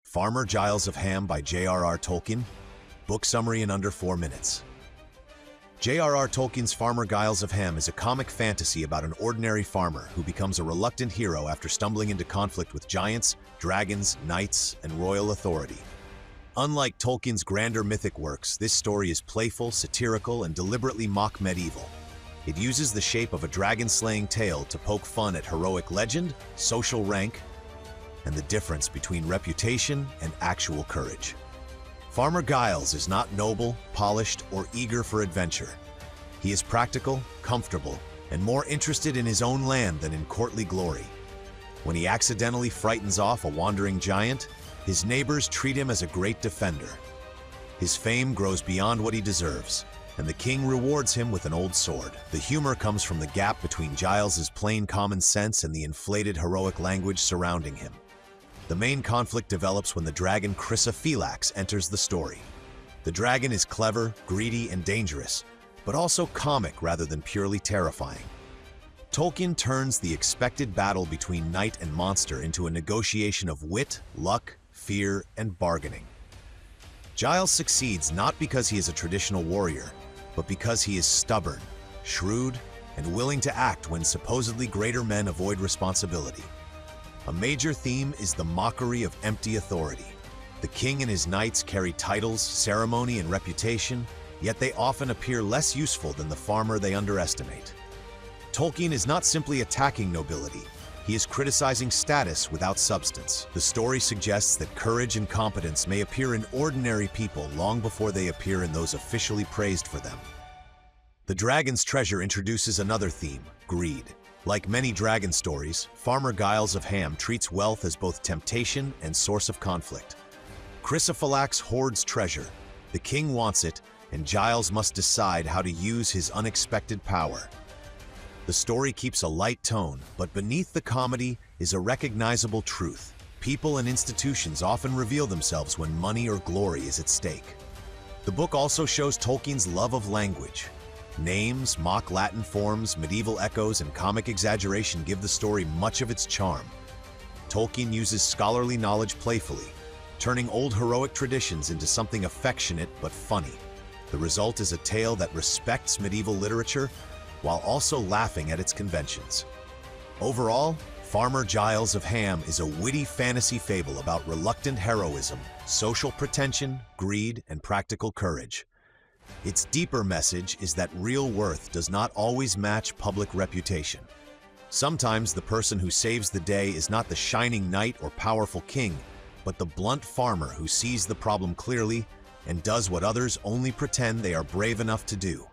Farmer Giles of Ham by J.R.R. Tolkien. Book summary in under 4 minutes. J.R.R. Tolkien's Farmer Giles of Ham is a comic fantasy about an ordinary farmer who becomes a reluctant hero after stumbling into conflict with giants, dragons, knights, and royal authority. Unlike Tolkien's grander mythic works, this story is playful, satirical, and deliberately mock-medieval. It uses the shape of a dragon-slaying tale to poke fun at heroic legend, social rank, and the difference between reputation and actual courage. Farmer Giles is not noble, polished, or eager for adventure. He is practical, comfortable, and more interested in his own land than in courtly glory. When he accidentally frightens off a wandering giant, his neighbors treat him as a great defender. His fame grows beyond what he deserves, and the king rewards him with an old sword. The humor comes from the gap between Giles's plain common sense and the inflated heroic language surrounding him. The main conflict develops when the dragon Chrysophylax enters the story. The dragon is clever, greedy, and dangerous, but also comic rather than purely terrifying. Tolkien turns the expected battle between knight and monster into a negotiation of wit, luck, fear, and bargaining. Giles succeeds not because he is a traditional warrior, but because he is stubborn, shrewd, and willing to act when supposedly greater men avoid responsibility. A major theme is the mockery of empty authority. The king and his knights carry titles, ceremony, and reputation, yet they often appear less useful than the farmer they underestimate. Tolkien is not simply attacking nobility, he is criticizing status without substance. The story suggests that courage and competence may appear in ordinary people long before they appear in those officially praised for them. The Dragon's Treasure introduces another theme, greed. Like many dragon stories, Farmer Giles of Ham treats wealth as both temptation and source of conflict. Chrysophylax hoards treasure. The king wants it, and Giles must decide how to use his unexpected power. The story keeps a light tone, but beneath the comedy is a recognizable truth. People and institutions often reveal themselves when money or glory is at stake. The book also shows Tolkien's love of language. Names, mock Latin forms, medieval echoes, and comic exaggeration give the story much of its charm. Tolkien uses scholarly knowledge playfully, turning old heroic traditions into something affectionate but funny. The result is a tale that respects medieval literature while also laughing at its conventions. Overall, Farmer Giles of Ham is a witty fantasy fable about reluctant heroism, social pretension, greed, and practical courage. Its deeper message is that real worth does not always match public reputation. Sometimes the person who saves the day is not the shining knight or powerful king, but the blunt farmer who sees the problem clearly and does what others only pretend they are brave enough to do.